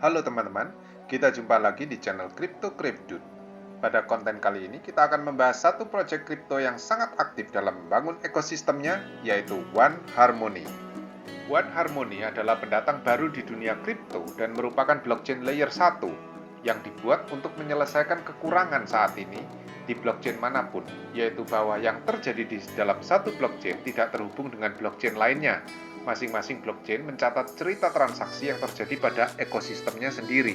Halo teman-teman, kita jumpa lagi di channel Crypto Cryptid. Pada konten kali ini kita akan membahas satu proyek kripto yang sangat aktif dalam membangun ekosistemnya, yaitu One Harmony. One Harmony adalah pendatang baru di dunia kripto dan merupakan blockchain layer 1 yang dibuat untuk menyelesaikan kekurangan saat ini di blockchain manapun, yaitu bahwa yang terjadi di dalam satu blockchain tidak terhubung dengan blockchain lainnya. Masing-masing blockchain mencatat cerita transaksi yang terjadi pada ekosistemnya sendiri.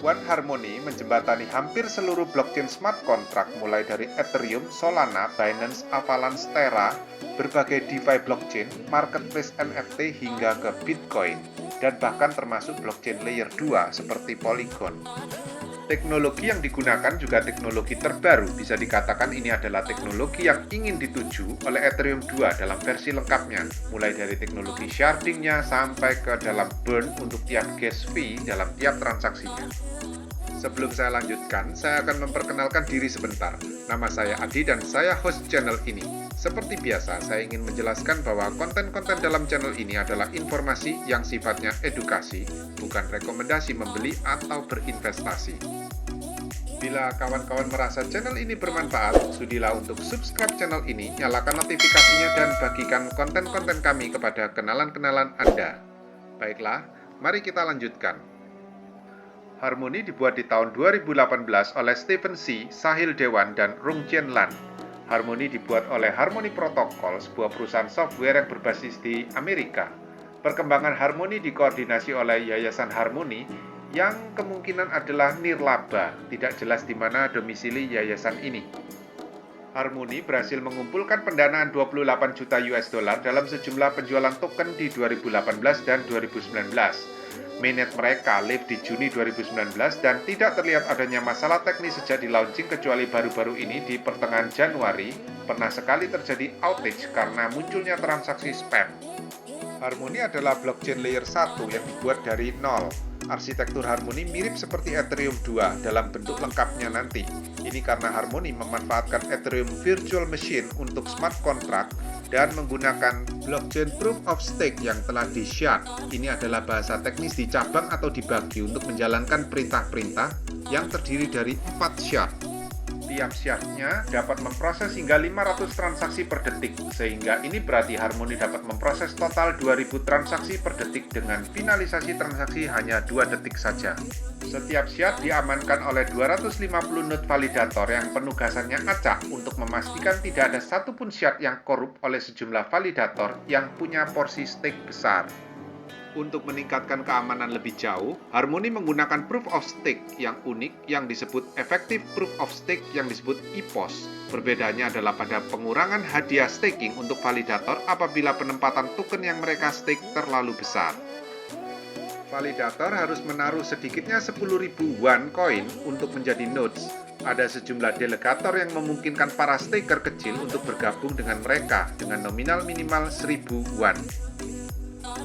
One Harmony menjembatani hampir seluruh blockchain smart contract mulai dari Ethereum, Solana, Binance, Avalanche, Terra, berbagai DeFi blockchain, marketplace NFT hingga ke Bitcoin, dan bahkan termasuk blockchain layer 2 seperti Polygon. Teknologi yang digunakan juga teknologi terbaru, bisa dikatakan ini adalah teknologi yang ingin dituju oleh Ethereum 2 dalam versi lengkapnya, mulai dari teknologi sharding-nya sampai ke dalam burn untuk tiap gas fee dalam tiap transaksinya. Sebelum saya lanjutkan, saya akan memperkenalkan diri sebentar. Nama saya Adi dan saya host channel ini. Seperti biasa, saya ingin menjelaskan bahwa konten-konten dalam channel ini adalah informasi yang sifatnya edukasi, bukan rekomendasi membeli atau berinvestasi. Bila kawan-kawan merasa channel ini bermanfaat, sudilah untuk subscribe channel ini, nyalakan notifikasinya, dan bagikan konten-konten kami kepada kenalan-kenalan Anda. Baiklah, mari kita lanjutkan. Harmony dibuat di tahun 2018 oleh Stephen C., Sahil Dewan, dan Rung Chien Lan. Harmony dibuat oleh Harmony Protocol, sebuah perusahaan software yang berbasis di Amerika. Perkembangan Harmony dikoordinasi oleh Yayasan Harmony, yang kemungkinan adalah nirlaba, tidak jelas di mana domisili yayasan ini. Harmony berhasil mengumpulkan pendanaan 28 juta US dollar dalam sejumlah penjualan token di 2018 dan 2019. Mainnet mereka live di Juni 2019 dan tidak terlihat adanya masalah teknis sejak di launching, kecuali baru-baru ini di pertengahan Januari pernah sekali terjadi outage karena munculnya transaksi spam. Harmony adalah blockchain layer 1 yang dibuat dari nol. Arsitektur Harmony mirip seperti Ethereum 2 dalam bentuk lengkapnya nanti. Ini karena Harmony memanfaatkan Ethereum Virtual Machine untuk smart contract dan menggunakan blockchain proof of stake yang telah di-shard. Ini adalah bahasa teknis dicabang atau dibagi untuk menjalankan perintah-perintah yang terdiri dari 4 shard. Tiap shardnya dapat memproses hingga 500 transaksi per detik, sehingga ini berarti Harmony dapat memproses total 2000 transaksi per detik dengan finalisasi transaksi hanya 2 detik saja. Setiap shard diamankan oleh 250 node validator yang penugasannya acak untuk memastikan tidak ada satupun shard yang korup oleh sejumlah validator yang punya porsi stake besar. Untuk meningkatkan keamanan lebih jauh, Harmony menggunakan Proof of Stake yang unik yang disebut Effective Proof of Stake yang disebut EPOS. Perbedaannya adalah pada pengurangan hadiah staking untuk validator apabila penempatan token yang mereka stake terlalu besar. Validator harus menaruh sedikitnya 10.000 One coin untuk menjadi nodes. Ada sejumlah delegator yang memungkinkan para staker kecil untuk bergabung dengan mereka dengan nominal minimal 1.000 One.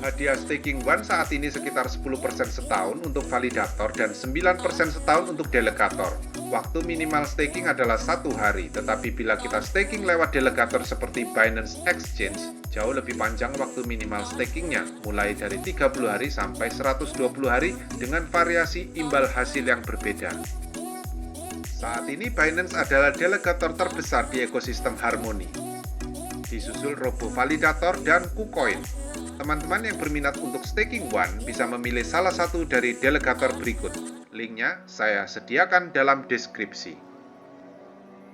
Hadiah staking One saat ini sekitar 10% setahun untuk validator dan 9% setahun untuk delegator. Waktu minimal staking adalah 1 hari, tetapi bila kita staking lewat delegator seperti Binance Exchange, jauh lebih panjang waktu minimal stakingnya, mulai dari 30 hari sampai 120 hari dengan variasi imbal hasil yang berbeda. Saat ini Binance adalah delegator terbesar di ekosistem Harmony. Disusul Robo Validator dan KuCoin. Teman-teman yang berminat untuk staking One bisa memilih salah satu dari delegator berikut. Linknya saya sediakan dalam deskripsi.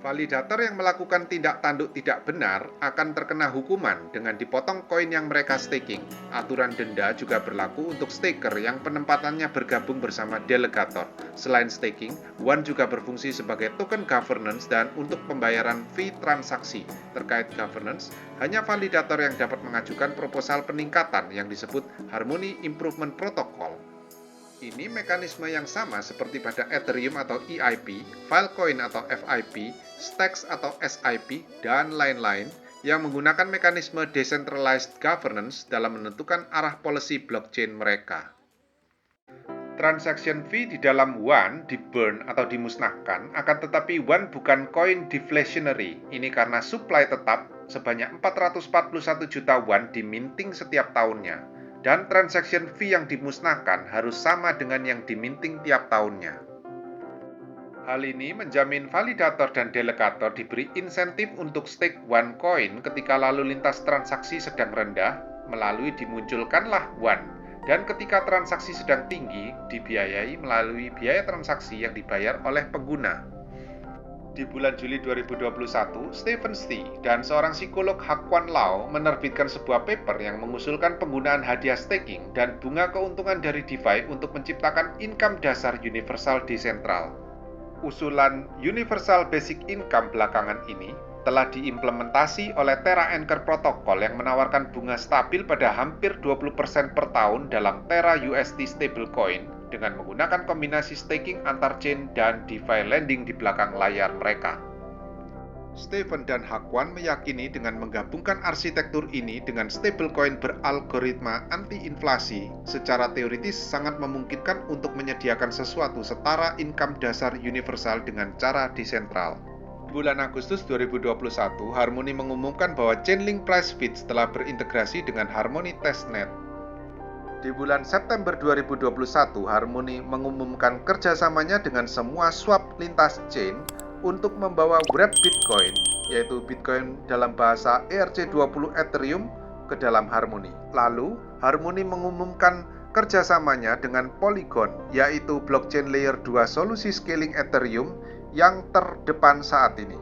Validator yang melakukan tindak tanduk tidak benar akan terkena hukuman dengan dipotong koin yang mereka staking. Aturan denda juga berlaku untuk staker yang penempatannya bergabung bersama delegator. Selain staking, One juga berfungsi sebagai token governance dan untuk pembayaran fee transaksi. Terkait governance, hanya validator yang dapat mengajukan proposal peningkatan yang disebut Harmony Improvement Protocol. Ini mekanisme yang sama seperti pada Ethereum atau EIP, Filecoin atau FIP, Stacks atau SIP, dan lain-lain yang menggunakan mekanisme decentralized governance dalam menentukan arah policy blockchain mereka. Transaction fee di dalam One di burn atau dimusnahkan, akan tetapi One bukan coin deflationary. Ini karena supply tetap sebanyak 441 juta One diminting setiap tahunnya. dan transaction fee yang dimusnahkan harus sama dengan yang diminting tiap tahunnya. Hal ini menjamin validator dan delegator diberi insentif untuk stake OneCoin ketika lalu lintas transaksi sedang rendah melalui dimunculkanlah One, dan ketika transaksi sedang tinggi dibiayai melalui biaya transaksi yang dibayar oleh pengguna. Di bulan Juli 2021, Stephen Stee dan seorang psikolog Hakwon Lau menerbitkan sebuah paper yang mengusulkan penggunaan hadiah staking dan bunga keuntungan dari DeFi untuk menciptakan income dasar universal desentral. Usulan Universal Basic Income belakangan ini telah diimplementasi oleh Terra Anchor Protocol yang menawarkan bunga stabil pada hampir 20% per tahun dalam Terra USD stablecoin dengan menggunakan kombinasi staking antar chain dan DeFi lending di belakang layar mereka. Stephen dan Hakwon meyakini dengan menggabungkan arsitektur ini dengan stablecoin beralgoritma anti-inflasi, secara teoritis sangat memungkinkan untuk menyediakan sesuatu setara income dasar universal dengan cara desentral. Bulan Agustus 2021, Harmony mengumumkan bahwa Chainlink Price Feeds telah berintegrasi dengan Harmony Testnet. Di bulan September 2021, Harmony mengumumkan kerjasamanya dengan semua swap lintas chain untuk membawa wrap Bitcoin, yaitu Bitcoin dalam bahasa ERC20 Ethereum, ke dalam Harmony. Lalu, Harmony mengumumkan kerjasamanya dengan Polygon, yaitu blockchain layer 2 solusi scaling Ethereum yang terdepan saat ini.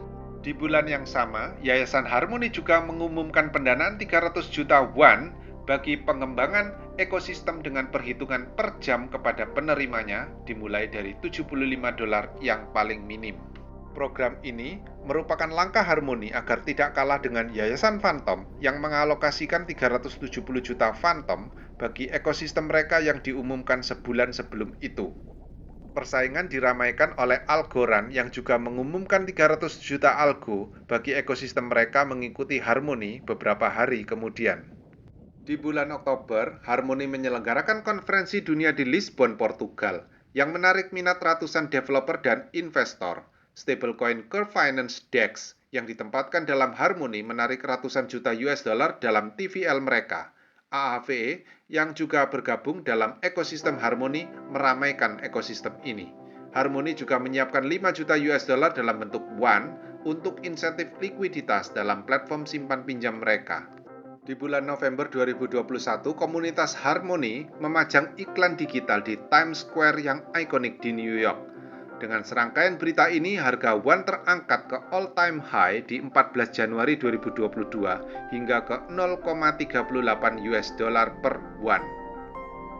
Di bulan yang sama, Yayasan Harmony juga mengumumkan pendanaan 300 juta won bagi pengembangan ekosistem dengan perhitungan per jam kepada penerimanya, dimulai dari $75 yang paling minim. Program ini merupakan langkah Harmony agar tidak kalah dengan Yayasan Phantom yang mengalokasikan 370 juta Phantom bagi ekosistem mereka yang diumumkan sebulan sebelum itu. Persaingan diramaikan oleh Algorand yang juga mengumumkan 300 juta algo bagi ekosistem mereka mengikuti Harmony beberapa hari kemudian. Di bulan Oktober, Harmony menyelenggarakan konferensi dunia di Lisbon, Portugal, yang menarik minat ratusan developer dan investor. Stablecoin Curve Finance DEX yang ditempatkan dalam Harmony menarik ratusan juta US dollar dalam TVL mereka. AAVE yang juga bergabung dalam ekosistem Harmony meramaikan ekosistem ini. Harmony juga menyiapkan 5 juta US dollar dalam bentuk One untuk insentif likuiditas dalam platform simpan pinjam mereka. Di bulan November 2021, komunitas Harmony memajang iklan digital di Times Square yang ikonik di New York. Dengan serangkaian berita ini, harga One terangkat ke all-time high di 14 Januari 2022 hingga ke 0,38 US dollar per One.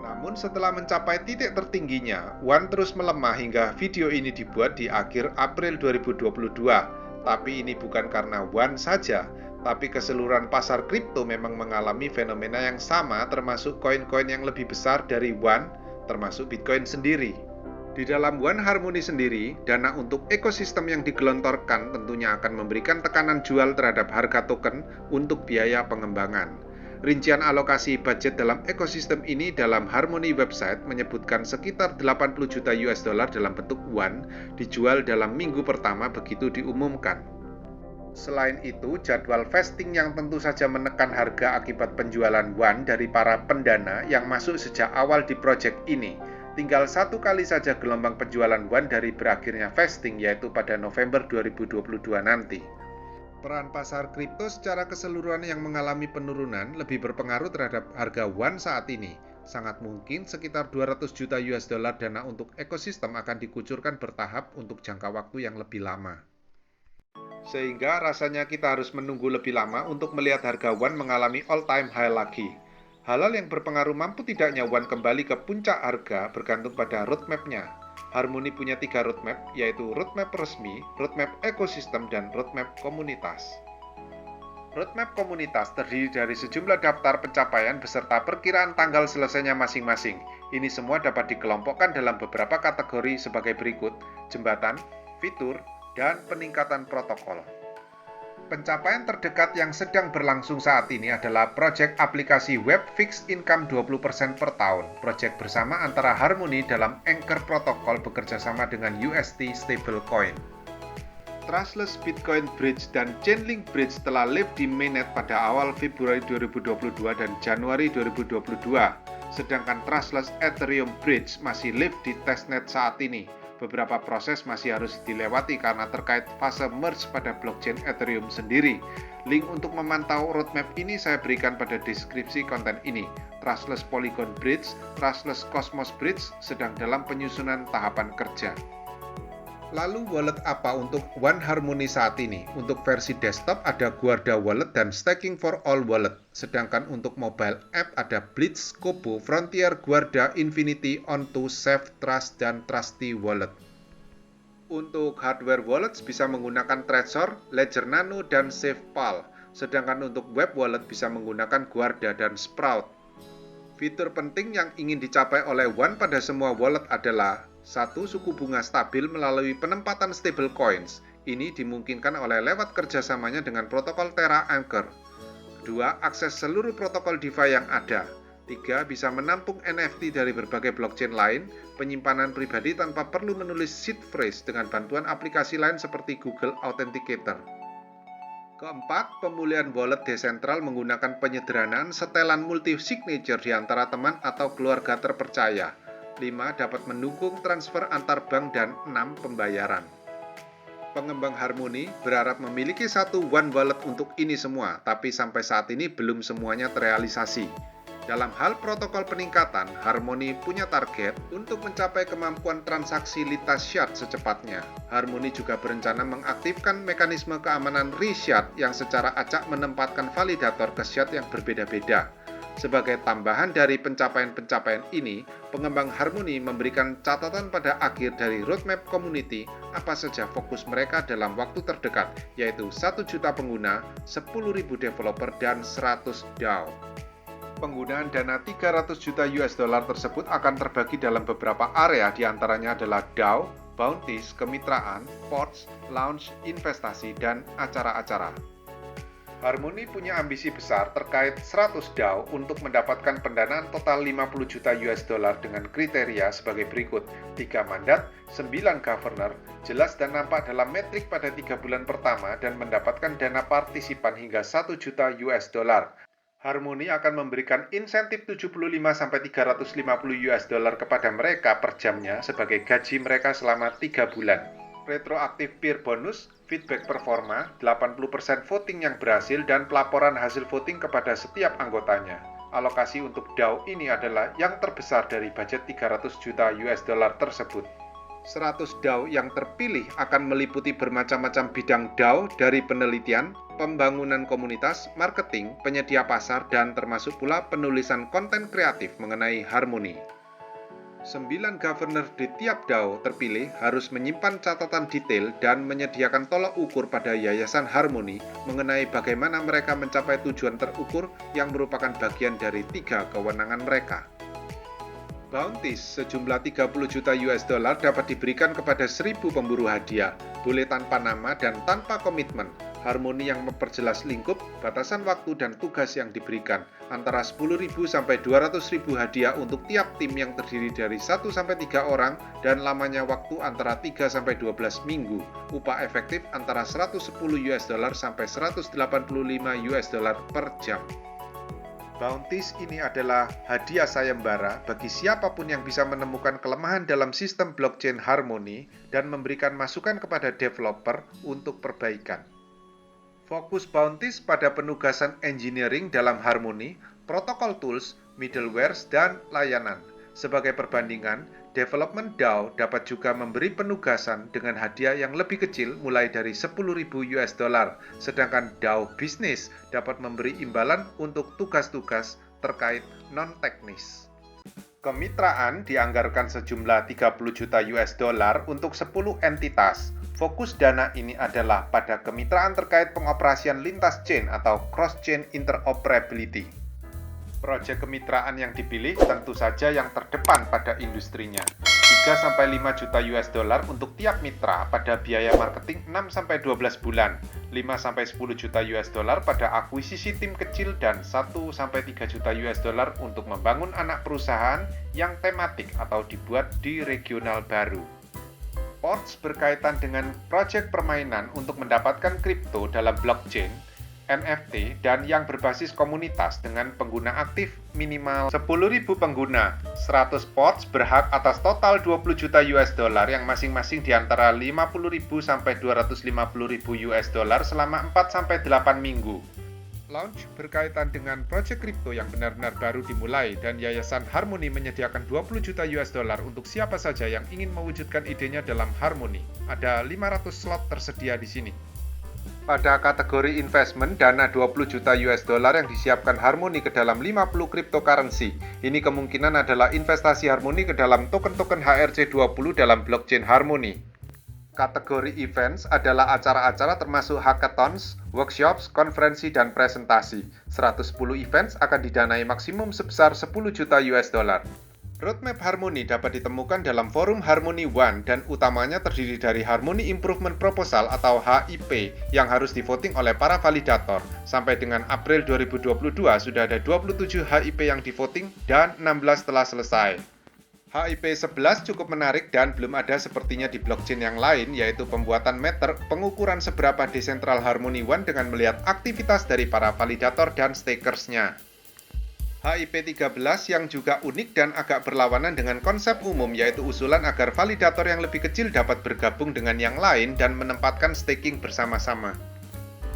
Namun setelah mencapai titik tertingginya, One terus melemah hingga video ini dibuat di akhir April 2022. Tapi ini bukan karena One saja, tapi keseluruhan pasar kripto memang mengalami fenomena yang sama, termasuk koin-koin yang lebih besar dari One, termasuk Bitcoin sendiri. Di dalam One Harmony sendiri, dana untuk ekosistem yang digelontorkan tentunya akan memberikan tekanan jual terhadap harga token untuk biaya pengembangan. Rincian alokasi budget dalam ekosistem ini dalam Harmony website menyebutkan sekitar 80 juta US dollar dalam bentuk One dijual dalam minggu pertama begitu diumumkan. Selain itu, jadwal vesting yang tentu saja menekan harga akibat penjualan One dari para pendana yang masuk sejak awal di proyek ini. Tinggal satu kali saja gelombang penjualan One dari berakhirnya vesting, yaitu pada November 2022 nanti. Peran pasar kripto secara keseluruhan yang mengalami penurunan lebih berpengaruh terhadap harga One saat ini. Sangat mungkin sekitar 200 juta US dollar dana untuk ekosistem akan dikucurkan bertahap untuk jangka waktu yang lebih lama. Sehingga rasanya kita harus menunggu lebih lama untuk melihat harga One mengalami all-time high lagi. Hal-hal yang berpengaruh mampu tidaknya One kembali ke puncak harga bergantung pada roadmap-nya. Harmony punya 3 roadmap, yaitu roadmap resmi, roadmap ekosistem, dan roadmap komunitas. Roadmap komunitas terdiri dari sejumlah daftar pencapaian beserta perkiraan tanggal selesainya masing-masing. Ini semua dapat dikelompokkan dalam beberapa kategori sebagai berikut: jembatan, fitur, dan peningkatan protokol. Pencapaian terdekat yang sedang berlangsung saat ini adalah proyek aplikasi web fixed income 20% per tahun. Proyek bersama antara Harmony dalam Anchor Protocol bekerjasama dengan UST Stablecoin. Trustless Bitcoin Bridge dan Chainlink Bridge telah live di mainnet pada awal Februari 2022 dan Januari 2022, sedangkan Trustless Ethereum Bridge masih live di testnet saat ini. Beberapa proses masih harus dilewati karena terkait fase merge pada blockchain Ethereum sendiri. Link untuk memantau roadmap ini saya berikan pada deskripsi konten ini. Trustless Polygon Bridge, Trustless Cosmos Bridge sedang dalam penyusunan tahapan kerja. Lalu wallet apa untuk One Harmony saat ini? Untuk versi desktop ada Guarda Wallet dan Staking for All Wallet. Sedangkan untuk mobile app ada Blitz, Kobo, Frontier, Guarda, Infinity, Onto, Safe, Trust, dan Trusty Wallet. Untuk hardware wallets bisa menggunakan Trezor, Ledger Nano, dan SafePal. Sedangkan untuk web wallet bisa menggunakan Guarda dan Sprout. Fitur penting yang ingin dicapai oleh One pada semua wallet adalah 1. Suku bunga stabil melalui penempatan stablecoins. Ini dimungkinkan oleh lewat kerjasamanya dengan protokol Terra Anchor. 2. Akses seluruh protokol DeFi yang ada. 3. Bisa menampung NFT dari berbagai blockchain lain, penyimpanan pribadi tanpa perlu menulis seed phrase dengan bantuan aplikasi lain seperti Google Authenticator. Keempat, pemulihan wallet desentral menggunakan penyederhanaan setelan multi-signature di antara teman atau keluarga terpercaya. 5. Dapat mendukung transfer antar bank dan 6. Pembayaran. Pengembang Harmony berharap memiliki satu One Wallet untuk ini semua, tapi sampai saat ini belum semuanya terrealisasi. Dalam hal protokol peningkatan, Harmony punya target untuk mencapai kemampuan transaksi lintas shard secepatnya. Harmony juga berencana mengaktifkan mekanisme keamanan reshard yang secara acak menempatkan validator ke shard yang berbeda-beda. Sebagai tambahan dari pencapaian-pencapaian ini, pengembang Harmony memberikan catatan pada akhir dari roadmap community apa saja fokus mereka dalam waktu terdekat, yaitu 1 juta pengguna, 10.000 developer, dan 100 DAO. Penggunaan dana 300 juta US dollar tersebut akan terbagi dalam beberapa area, diantaranya adalah DAO, bounties, kemitraan, ports, launch, investasi, dan acara-acara. Harmony punya ambisi besar terkait 100 DAO untuk mendapatkan pendanaan total 50 juta US dollar dengan kriteria sebagai berikut. 3 mandat, 9 governor, jelas dan nampak dalam metrik pada 3 bulan pertama dan mendapatkan dana partisipan hingga 1 juta US dollar. Harmony akan memberikan insentif 75-350 US dollar kepada mereka per jamnya sebagai gaji mereka selama 3 bulan. Retroaktif peer bonus, feedback performa, 80% voting yang berhasil, dan pelaporan hasil voting kepada setiap anggotanya. Alokasi untuk DAO ini adalah yang terbesar dari budget 300 juta US dollar tersebut. 100 DAO yang terpilih akan meliputi bermacam-macam bidang DAO dari penelitian, pembangunan komunitas, marketing, penyedia pasar, dan termasuk pula penulisan konten kreatif mengenai Harmony. 9 governor di tiap DAO terpilih harus menyimpan catatan detail dan menyediakan tolak ukur pada Yayasan Harmony mengenai bagaimana mereka mencapai tujuan terukur yang merupakan bagian dari 3 kewenangan mereka. Bounties sejumlah 30 juta US dollar dapat diberikan kepada 1.000 pemburu hadiah, boleh tanpa nama dan tanpa komitmen. Harmony yang memperjelas lingkup, batasan waktu, dan tugas yang diberikan, antara 10.000 sampai 200.000 hadiah untuk tiap tim yang terdiri dari 1-3 orang dan lamanya waktu antara 3-12 minggu. Upah efektif antara 110 US dollar sampai 185 US dollar per jam. Bounties ini adalah hadiah sayembara bagi siapapun yang bisa menemukan kelemahan dalam sistem blockchain Harmony dan memberikan masukan kepada developer untuk perbaikan. Fokus Bounties pada penugasan engineering dalam Harmony, protokol tools, middlewares, dan layanan. Sebagai perbandingan, development DAO dapat juga memberi penugasan dengan hadiah yang lebih kecil mulai dari 10.000 US dollar, sedangkan DAO bisnis dapat memberi imbalan untuk tugas-tugas terkait non-teknis. Kemitraan dianggarkan sejumlah 30 juta US dollar untuk 10 entitas. Fokus dana ini adalah pada kemitraan terkait pengoperasian lintas chain atau cross-chain interoperability. Proyek kemitraan yang dipilih tentu saja yang terdepan pada industrinya. 3-5 juta US dollar untuk tiap mitra pada biaya marketing 6-12 bulan, 5-10 juta US dollar pada akuisisi tim kecil, dan 1-3 juta US dollar untuk membangun anak perusahaan yang tematik atau dibuat di regional baru. Ports berkaitan dengan proyek permainan untuk mendapatkan kripto dalam blockchain, NFT, dan yang berbasis komunitas dengan pengguna aktif minimal 10.000 pengguna. 100 ports berhak atas total 20 juta US dollar yang masing-masing di antara 50.000 sampai 250.000 US dollar selama 4 sampai 8 minggu. Launch berkaitan dengan proyek kripto yang benar-benar baru dimulai dan Yayasan Harmony menyediakan 20 juta US dollar untuk siapa saja yang ingin mewujudkan idenya dalam Harmony. Ada 500 slot tersedia di sini. Pada kategori investment, dana 20 juta US dollar yang disiapkan Harmony ke dalam 50 cryptocurrency. Ini kemungkinan adalah investasi Harmony ke dalam token-token HRC20 dalam blockchain Harmony. Kategori events adalah acara-acara termasuk hackathons, workshops, konferensi, dan presentasi. 110 events akan didanai maksimum sebesar 10 juta US dollar. Roadmap Harmony dapat ditemukan dalam forum Harmony One dan utamanya terdiri dari Harmony Improvement Proposal atau HIP yang harus divoting oleh para validator. Sampai dengan April 2022 sudah ada 27 HIP yang divoting dan 16 telah selesai. HIP 11 cukup menarik dan belum ada sepertinya di blockchain yang lain, yaitu pembuatan meter pengukuran seberapa desentral Harmony One dengan melihat aktivitas dari para validator dan stakersnya. HIP 13 yang juga unik dan agak berlawanan dengan konsep umum, yaitu usulan agar validator yang lebih kecil dapat bergabung dengan yang lain dan menempatkan staking bersama-sama.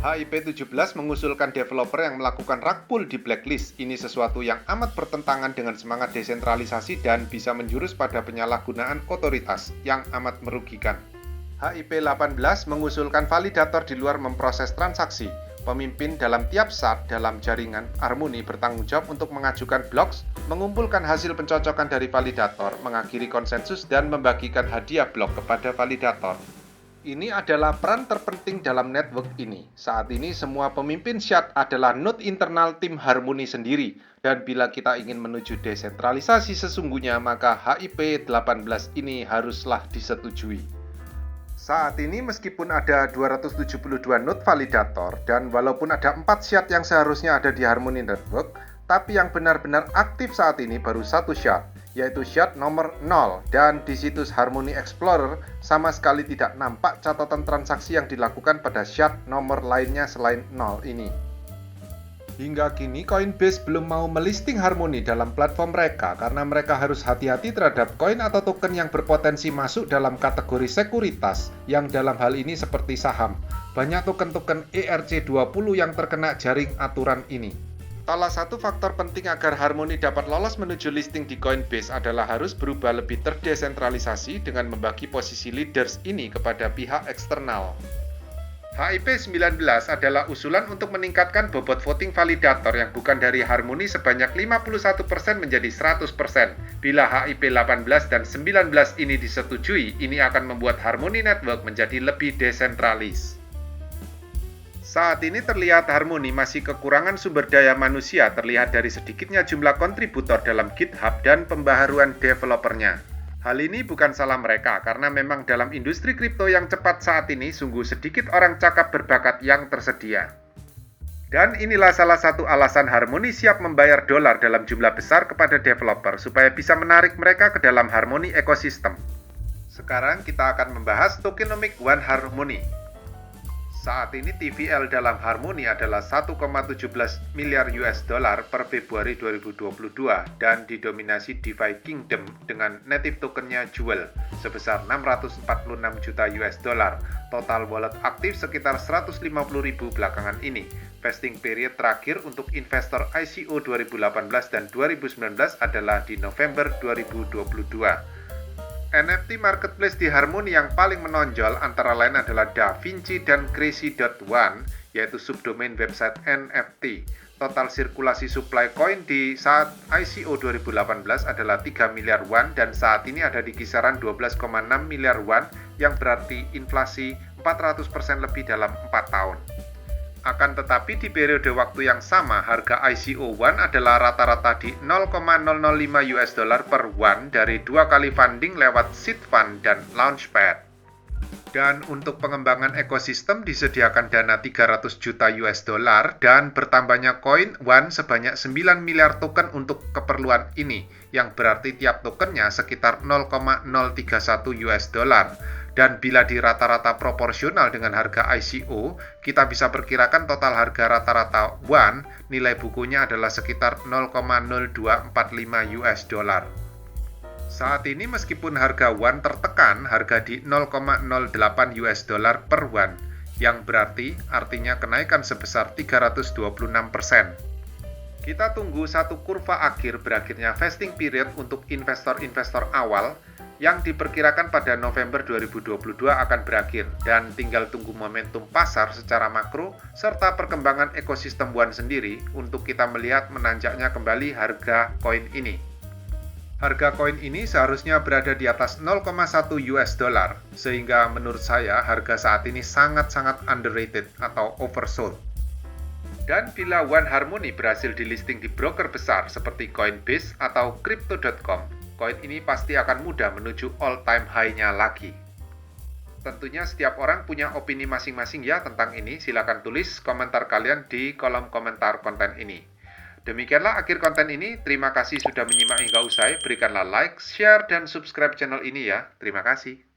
HIP 17 mengusulkan developer yang melakukan rug pull di blacklist. Ini sesuatu yang amat bertentangan dengan semangat desentralisasi dan bisa menjurus pada penyalahgunaan otoritas yang amat merugikan. HIP 18 mengusulkan validator di luar memproses transaksi. Pemimpin dalam tiap shard dalam jaringan Harmony bertanggung jawab untuk mengajukan blocks, mengumpulkan hasil pencocokan dari validator, mengakhiri konsensus, dan membagikan hadiah blok kepada validator. Ini adalah peran terpenting dalam network ini. Saat ini semua pemimpin shard adalah node internal tim Harmony sendiri. Dan bila kita ingin menuju desentralisasi sesungguhnya, maka HIP 18 ini haruslah disetujui. Saat ini meskipun ada 272 node validator dan walaupun ada 4 shard yang seharusnya ada di Harmony Network, tapi yang benar-benar aktif saat ini baru satu shard, yaitu shard nomor 0, dan di situs Harmony Explorer sama sekali tidak nampak catatan transaksi yang dilakukan pada shard nomor lainnya selain 0 ini. Hingga kini Coinbase belum mau melisting Harmony dalam platform mereka karena mereka harus hati-hati terhadap koin atau token yang berpotensi masuk dalam kategori sekuritas yang dalam hal ini seperti saham. Banyak token-token ERC20 yang terkena jaring aturan ini. Salah satu faktor penting agar Harmony dapat lolos menuju listing di Coinbase adalah harus berubah lebih terdesentralisasi dengan membagi posisi leaders ini kepada pihak eksternal. HIP 19 adalah usulan untuk meningkatkan bobot voting validator yang bukan dari Harmony sebanyak 51% menjadi 100%. Bila HIP 18 dan 19 ini disetujui, ini akan membuat Harmony Network menjadi lebih desentralis. Saat ini terlihat Harmony masih kekurangan sumber daya manusia terlihat dari sedikitnya jumlah kontributor dalam GitHub dan pembaharuan developernya. Hal ini bukan salah mereka, karena memang dalam industri kripto yang cepat saat ini sungguh sedikit orang cakap berbakat yang tersedia. Dan inilah salah satu alasan Harmony siap membayar dolar dalam jumlah besar kepada developer supaya bisa menarik mereka ke dalam Harmony ecosystem. Sekarang kita akan membahas tokenomic One Harmony. Saat ini TVL dalam Harmony adalah 1,17 miliar US dollar per Februari 2022 dan didominasi DeFi Kingdom dengan native tokennya Jewel sebesar 646 juta US dollar. Total wallet aktif sekitar 150.000 belakangan ini. Vesting period terakhir untuk investor ICO 2018 dan 2019 adalah di November 2022. NFT marketplace di Harmony yang paling menonjol antara lain adalah Da Vinci dan Crazy.one, yaitu subdomain website NFT. Total sirkulasi supply coin di saat ICO 2018 adalah 3 miliar won dan saat ini ada di kisaran 12,6 miliar won yang berarti inflasi 400% lebih dalam 4 tahun. Akan tetapi di periode waktu yang sama, harga ICO One adalah rata-rata di 0,005 US dollar per One dari 2 kali funding lewat seed fund dan launchpad. Dan untuk pengembangan ekosistem disediakan dana 300 juta US dollar dan bertambahnya koin One sebanyak 9 miliar token untuk keperluan ini, yang berarti tiap tokennya sekitar 0,031 US dollar. Dan bila di rata-rata proporsional dengan harga ICO, kita bisa perkirakan total harga rata-rata ONE nilai bukunya adalah sekitar 0,0245 US dollar. Saat ini meskipun harga ONE tertekan, harga di 0,08 US dollar per ONE, yang berarti artinya kenaikan sebesar 326%. Kita tunggu satu kurva akhir berakhirnya vesting period untuk investor-investor awal yang diperkirakan pada November 2022 akan berakhir, dan tinggal tunggu momentum pasar secara makro serta perkembangan ekosistem ONE sendiri untuk kita melihat menanjaknya kembali harga koin ini. Harga koin ini seharusnya berada di atas 0,1 US dollar, sehingga menurut saya harga saat ini sangat-sangat underrated atau oversold. Dan bila One Harmony berhasil di-listing di broker besar seperti Coinbase atau Crypto.com, koin ini pasti akan mudah menuju all-time high-nya lagi. Tentunya setiap orang punya opini masing-masing ya tentang ini. Silakan tulis komentar kalian di kolom komentar konten ini. Demikianlah akhir konten ini. Terima kasih sudah menyimak hingga usai. Berikanlah like, share, dan subscribe channel ini ya. Terima kasih.